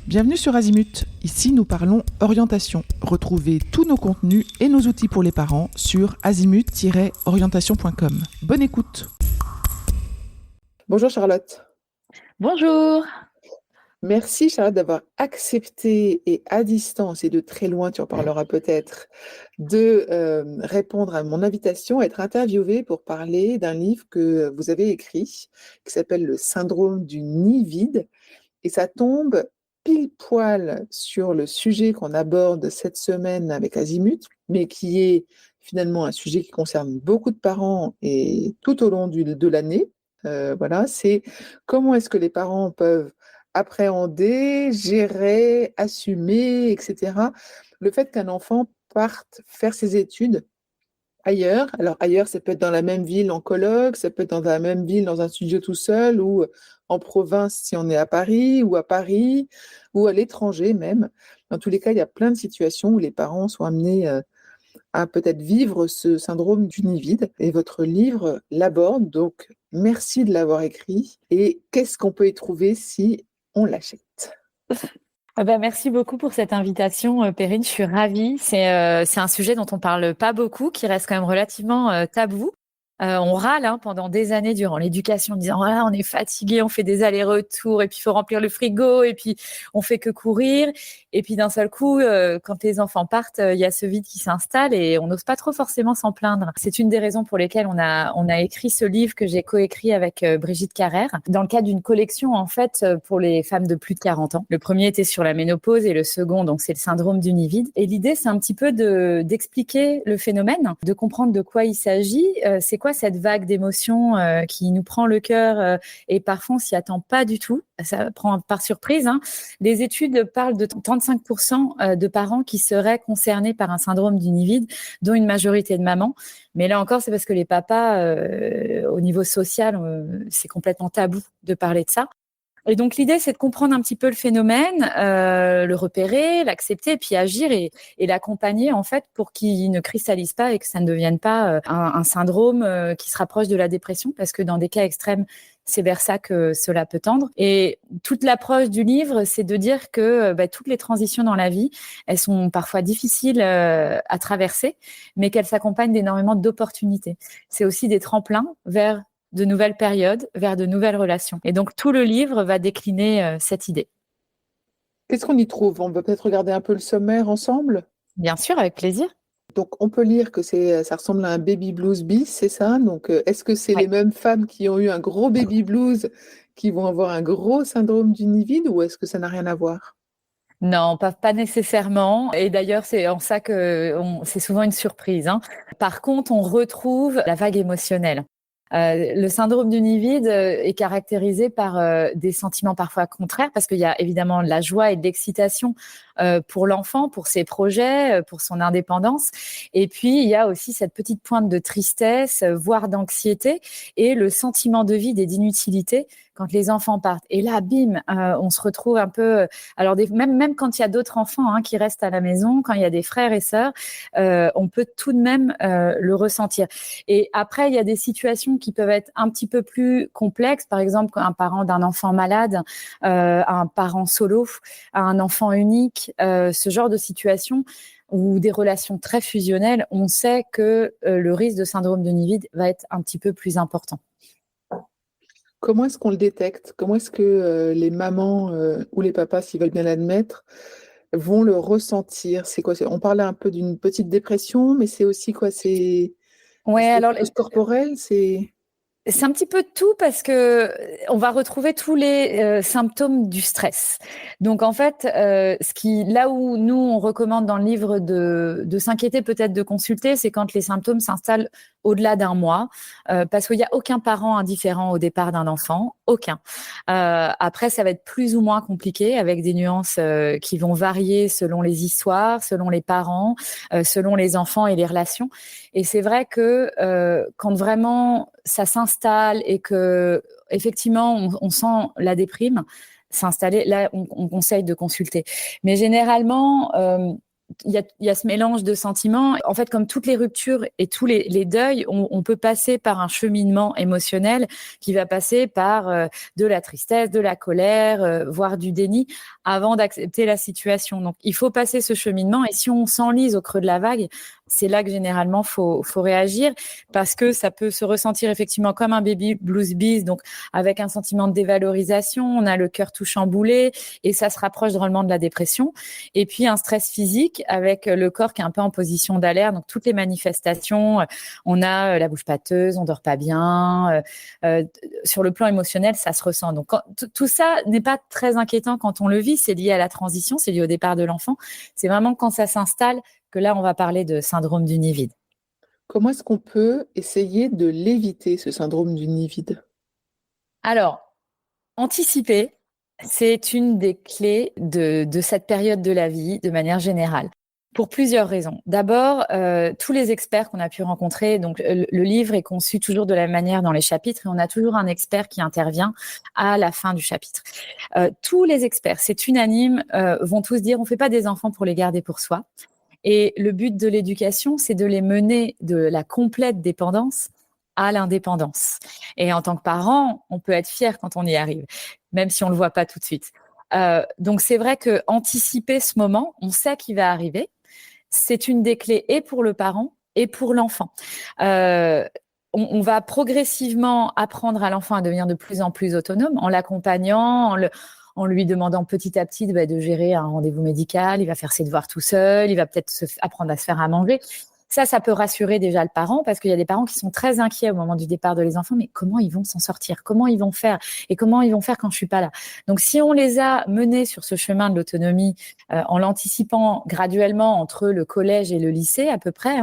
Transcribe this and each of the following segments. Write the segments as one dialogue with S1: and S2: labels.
S1: Bienvenue sur Azimut. Ici, nous parlons orientation. Retrouvez tous nos contenus et nos outils pour les parents sur azimut-orientation.com. Bonne écoute. Bonjour Charlotte.
S2: Bonjour.
S1: Merci Charlotte d'avoir accepté et à distance et de très loin, tu en parleras peut-être, de répondre à mon invitation à être interviewée pour parler d'un livre que vous avez écrit qui s'appelle Le syndrome du nid vide. Et ça tombe pile poil sur le sujet qu'on aborde cette semaine avec Azimut, mais qui est finalement un sujet qui concerne beaucoup de parents et tout au long de l'année. Voilà, c'est comment est-ce que les parents peuvent appréhender, gérer, assumer, etc. Le fait qu'un enfant parte faire ses études ailleurs. Alors ailleurs, ça peut être dans la même ville en coloc, ça peut être dans la même ville dans un studio tout seul, ou en province si on est à Paris, ou à l'étranger même. Dans tous les cas, il y a plein de situations où les parents sont amenés à peut-être vivre ce syndrome du nid vide. Et votre livre l'aborde, donc merci de l'avoir écrit. Et qu'est-ce qu'on peut y trouver si on l'achète ?
S2: Merci beaucoup pour cette invitation, Perrine. Je suis ravie. C'est un sujet dont on parle pas beaucoup, qui reste quand même relativement tabou. On râle pendant des années durant l'éducation en disant on est fatigué, on fait des allers-retours et puis il faut remplir le frigo et puis on fait que courir. Et puis d'un seul coup, quand les enfants partent, il y a ce vide qui s'installe et on n'ose pas trop forcément s'en plaindre. C'est une des raisons pour lesquelles on a écrit ce livre que j'ai coécrit avec Brigitte Carrère dans le cadre d'une collection en fait pour les femmes de plus de 40 ans. Le premier était sur la ménopause et le second, donc c'est le syndrome du nid vide. Et l'idée, c'est un petit peu d'expliquer le phénomène, de comprendre de quoi il s'agit, c'est quoi cette vague d'émotions qui nous prend le cœur et parfois on s'y attend pas du tout. Ça prend par surprise. Les études parlent de 35% de parents qui seraient concernés par un syndrome du nid vide, dont une majorité de mamans. Mais là encore, c'est parce que les papas, au niveau social, c'est complètement tabou de parler de ça. Et donc l'idée, c'est de comprendre un petit peu le phénomène, le repérer, l'accepter, et puis agir et l'accompagner en fait pour qu'il ne cristallise pas et que ça ne devienne pas un syndrome qui se rapproche de la dépression, parce que dans des cas extrêmes, c'est vers ça que cela peut tendre. Et toute l'approche du livre, c'est de dire que toutes les transitions dans la vie, elles sont parfois difficiles à traverser, mais qu'elles s'accompagnent d'énormément d'opportunités. C'est aussi des tremplins vers de nouvelles périodes, vers de nouvelles relations. Et donc, tout le livre va décliner cette idée.
S1: Qu'est-ce qu'on y trouve ? On peut peut-être regarder un peu le sommaire ensemble ?
S2: Bien sûr, avec plaisir.
S1: Donc, on peut lire que ça ressemble à un baby blues bis, c'est ça? Donc, est-ce que c'est
S2: Oui.
S1: les mêmes femmes qui ont eu un gros baby blues qui vont avoir un gros syndrome du nid vide, ou est-ce que ça n'a rien à voir?
S2: Non, pas nécessairement. Et d'ailleurs, c'est en ça que c'est souvent une surprise. Par contre, on retrouve la vague émotionnelle. Le syndrome du nid vide est caractérisé par des sentiments parfois contraires, parce qu'il y a évidemment de la joie et de l'excitation pour l'enfant, pour ses projets, pour son indépendance. Et puis, il y a aussi cette petite pointe de tristesse, voire d'anxiété, et le sentiment de vide et d'inutilité quand les enfants partent. Et là, bim, on se retrouve un peu... Alors, même quand il y a d'autres enfants qui restent à la maison, quand il y a des frères et sœurs, on peut tout de même le ressentir. Et après, il y a des situations qui peuvent être un petit peu plus complexes. Par exemple, un parent d'un enfant malade, un parent solo, un enfant unique, ce genre de situation ou des relations très fusionnelles, on sait que le risque de syndrome de nid vide va être un petit peu plus important.
S1: Comment est-ce qu'on le détecte? Comment est-ce que les mamans ou les papas, s'ils veulent bien l'admettre, vont le ressentir? C'est quoi? On parlait un peu d'une petite dépression, mais c'est aussi quoi? C'est
S2: Ouais,
S1: des
S2: alors
S1: choses corporelles?
S2: c'est un petit peu de tout, parce que on va retrouver tous les symptômes du stress. Donc en fait, là où nous on recommande dans le livre de s'inquiéter, peut-être de consulter, c'est quand les symptômes s'installent au-delà d'un mois, parce qu'il n'y a aucun parent indifférent au départ d'un enfant, aucun. Après, ça va être plus ou moins compliqué avec des nuances qui vont varier selon les histoires, selon les parents, selon les enfants et les relations. Et c'est vrai que quand vraiment ça s'installe et que effectivement on sent la déprime s'installer, là on conseille de consulter. Mais généralement, il y a ce mélange de sentiments. En fait, comme toutes les ruptures et tous les deuils, on peut passer par un cheminement émotionnel qui va passer par de la tristesse, de la colère, voire du déni, avant d'accepter la situation. Donc, il faut passer ce cheminement. Et si on s'enlise au creux de la vague, c'est là que généralement faut réagir, parce que ça peut se ressentir effectivement comme un baby blues bees, donc avec un sentiment de dévalorisation, on a le cœur tout chamboulé et ça se rapproche drôlement de la dépression. Et puis un stress physique avec le corps qui est un peu en position d'alerte, donc toutes les manifestations, on a la bouche pâteuse, on dort pas bien, sur le plan émotionnel, ça se ressent. Donc tout ça n'est pas très inquiétant quand on le vit, c'est lié à la transition, c'est lié au départ de l'enfant. C'est vraiment quand ça s'installe que là, on va parler de syndrome du nid vide.
S1: Comment est-ce qu'on peut essayer de l'éviter, ce syndrome du nid vide?
S2: Alors, anticiper, c'est une des clés de cette période de la vie de manière générale. Pour plusieurs raisons. D'abord, tous les experts qu'on a pu rencontrer, donc le livre est conçu toujours de la même manière dans les chapitres et on a toujours un expert qui intervient à la fin du chapitre. Tous les experts, c'est unanime, vont tous dire on ne fait pas des enfants pour les garder pour soi. Et le but de l'éducation, c'est de les mener de la complète dépendance à l'indépendance. Et en tant que parent, on peut être fier quand on y arrive, même si on le voit pas tout de suite. Donc c'est vrai que anticiper ce moment, on sait qu'il va arriver. C'est une des clés et pour le parent et pour l'enfant. On va progressivement apprendre à l'enfant à devenir de plus en plus autonome en l'accompagnant, en lui demandant petit à petit de gérer un rendez-vous médical. Il va faire ses devoirs tout seul, il va peut-être apprendre à se faire à manger. Ça peut rassurer déjà le parent parce qu'il y a des parents qui sont très inquiets au moment du départ de les enfants. Mais comment ils vont s'en sortir? Comment ils vont faire? Et comment ils vont faire quand je suis pas là? Donc, si on les a menés sur ce chemin de l'autonomie en l'anticipant graduellement entre le collège et le lycée à peu près,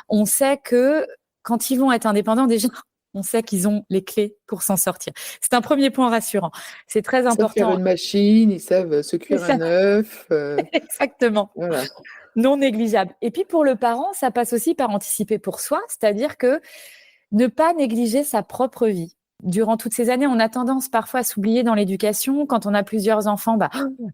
S2: on sait que quand ils vont être indépendants, déjà, on sait qu'ils ont les clés pour s'en sortir. C'est un premier point rassurant. C'est très
S1: Ils savent faire
S2: important.
S1: une machine, ils savent se
S2: C'est
S1: cuire
S2: ça,
S1: un œuf.
S2: exactement.
S1: Voilà.
S2: Non négligeable. Et puis pour le parent, ça passe aussi par anticiper pour soi, c'est-à-dire que ne pas négliger sa propre vie. Durant toutes ces années, on a tendance parfois à s'oublier dans l'éducation. Quand on a plusieurs enfants,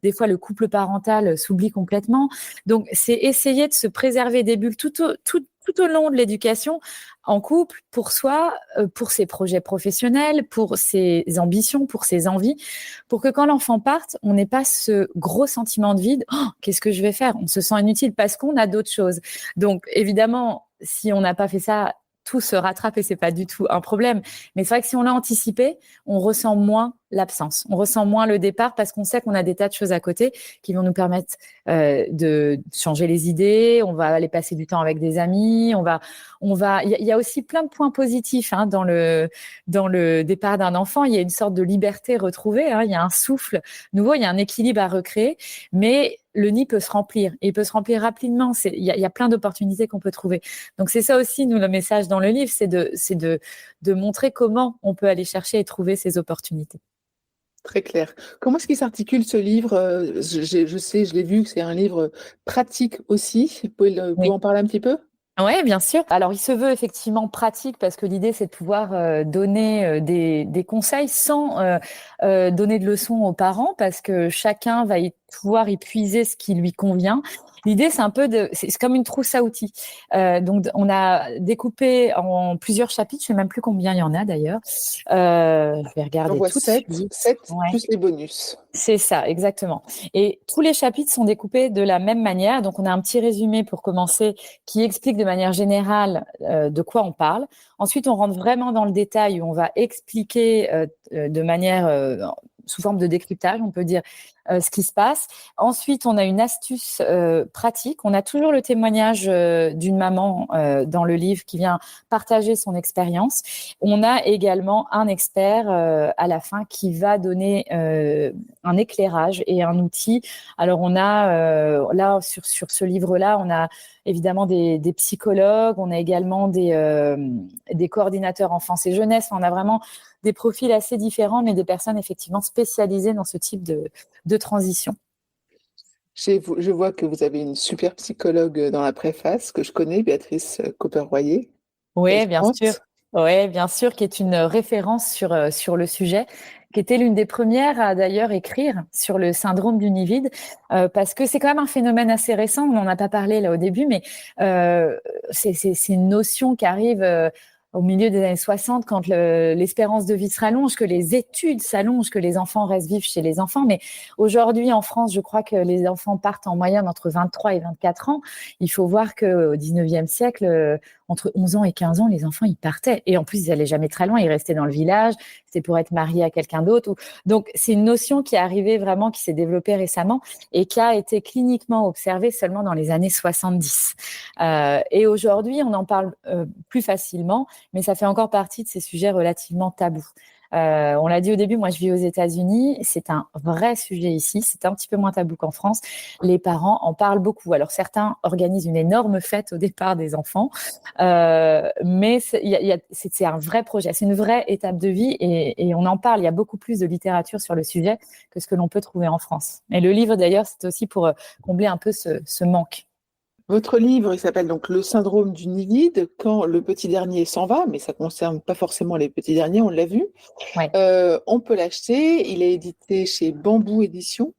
S2: des fois le couple parental s'oublie complètement. Donc, c'est essayer de se préserver des bulles tout au long de l'éducation, en couple, pour soi, pour ses projets professionnels, pour ses ambitions, pour ses envies, pour que quand l'enfant parte, on n'ait pas ce gros sentiment de vide. Oh, qu'est-ce que je vais faire? On se sent inutile parce qu'on a d'autres choses. Donc, évidemment, si on n'a pas fait ça, tout se rattrape et c'est pas du tout un problème. Mais c'est vrai que si on l'a anticipé, on ressent moins l'absence, on ressent moins le départ parce qu'on sait qu'on a des tas de choses à côté qui vont nous permettre de changer les idées. On va aller passer du temps avec des amis. Il y a aussi plein de points positifs dans le départ d'un enfant. Il y a une sorte de liberté retrouvée. Il y a un souffle nouveau, il y a un équilibre à recréer, mais le nid peut se remplir et il peut se remplir rapidement. Il y a plein d'opportunités qu'on peut trouver. Donc c'est ça aussi, nous, le message dans le livre, c'est de montrer comment on peut aller chercher et trouver ces opportunités.
S1: Très clair. Comment est-ce qu'il s'articule ce livre? Je sais, je l'ai vu que c'est un livre pratique aussi. Vous pouvez
S2: Oui.
S1: en parler un petit peu?
S2: Oui, bien sûr. Alors, il se veut effectivement pratique parce que l'idée, c'est de pouvoir donner des conseils sans donner de leçons aux parents parce que chacun va pouvoir y puiser ce qui lui convient. L'idée, c'est un peu c'est comme une trousse à outils. Donc, on a découpé en plusieurs chapitres. Je ne sais même plus combien il y en a d'ailleurs. Je vais
S1: J'en
S2: regarder
S1: vois
S2: tout de
S1: 7,
S2: suite.
S1: 7
S2: Ouais.
S1: plus les bonus.
S2: C'est ça, exactement. Et tous les chapitres sont découpés de la même manière. Donc, on a un petit résumé pour commencer qui explique de manière générale de quoi on parle. Ensuite, on rentre vraiment dans le détail où on va expliquer de manière sous forme de décryptage, on peut dire, ce qui se passe. Ensuite, on a une astuce pratique. On a toujours le témoignage d'une maman dans le livre qui vient partager son expérience. On a également un expert à la fin qui va donner un éclairage et un outil. Alors, on a là, sur ce livre-là, on a évidemment des psychologues, on a également des coordinateurs enfance et jeunesse. On a vraiment des profils assez différents, mais des personnes effectivement spécialisées dans ce type de transition.
S1: Je vois que vous avez une super psychologue dans la préface que je connais, Béatrice Copper-Royer. Quelle
S2: Oui, bien sûr.
S1: chance.
S2: Oui, bien sûr, qui est une référence sur le sujet qui était l'une des premières à d'ailleurs écrire sur le syndrome d'Univide, parce que c'est quand même un phénomène assez récent. On n'en a pas parlé là au début, mais c'est une notion qui arrive au milieu des années 60, quand l'espérance de vie se rallonge, que les études s'allongent, que les enfants restent vivre chez les enfants. Mais aujourd'hui, en France, je crois que les enfants partent en moyenne entre 23 et 24 ans. Il faut voir qu'au 19e siècle, entre 11 ans et 15 ans, les enfants, ils partaient. Et en plus, ils n'allaient jamais très loin. Ils restaient dans le village. C'était pour être mariés à quelqu'un d'autre. Donc, c'est une notion qui est arrivée vraiment, qui s'est développée récemment et qui a été cliniquement observée seulement dans les années 70. Et aujourd'hui, on en parle plus facilement, mais ça fait encore partie de ces sujets relativement tabous. On l'a dit au début, moi je vis aux États-Unis, c'est un vrai sujet ici, c'est un petit peu moins tabou qu'en France. Les parents en parlent beaucoup. Alors certains organisent une énorme fête au départ des enfants, mais c'est un vrai projet, c'est une vraie étape de vie et on en parle. Il y a beaucoup plus de littérature sur le sujet que ce que l'on peut trouver en France. Et le livre d'ailleurs, c'est aussi pour combler un peu ce manque.
S1: Votre livre, il s'appelle donc Le syndrome du nid-vide, quand le petit dernier s'en va, mais ça ne concerne pas forcément les petits derniers, on l'a vu.
S2: Ouais,
S1: On peut l'acheter, il est édité chez Bambou Éditions.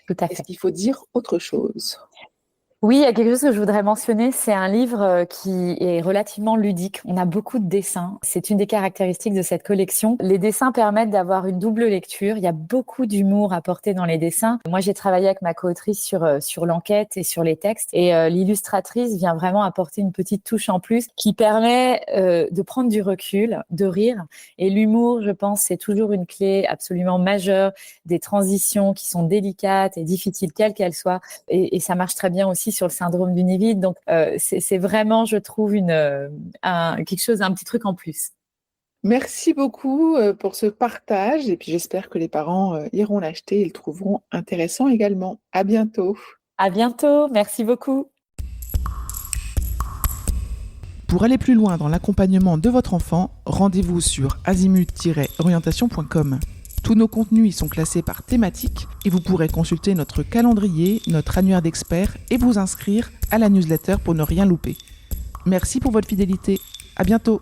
S2: tout à
S1: Est-ce
S2: fait.
S1: qu'il faut dire autre chose?
S2: Oui, il y a quelque chose que je voudrais mentionner, c'est un livre qui est relativement ludique. On a beaucoup de dessins. C'est une des caractéristiques de cette collection. Les dessins permettent d'avoir une double lecture. Il y a beaucoup d'humour apporté dans les dessins. Moi, j'ai travaillé avec ma co-autrice sur l'enquête et sur les textes. Et l'illustratrice vient vraiment apporter une petite touche en plus qui permet de prendre du recul, de rire. Et l'humour, je pense, c'est toujours une clé absolument majeure des transitions qui sont délicates et difficiles, quelles qu'elles soient. Et ça marche très bien aussi sur le syndrome d'Univide. Donc, c'est vraiment, je trouve, quelque chose, un petit truc en plus.
S1: Merci beaucoup pour ce partage et puis j'espère que les parents iront l'acheter et le trouveront intéressant également. À bientôt.
S2: À bientôt. Merci beaucoup.
S1: Pour aller plus loin dans l'accompagnement de votre enfant, rendez-vous sur azimut-orientation.com. Tous nos contenus y sont classés par thématique et vous pourrez consulter notre calendrier, notre annuaire d'experts et vous inscrire à la newsletter pour ne rien louper. Merci pour votre fidélité. À bientôt.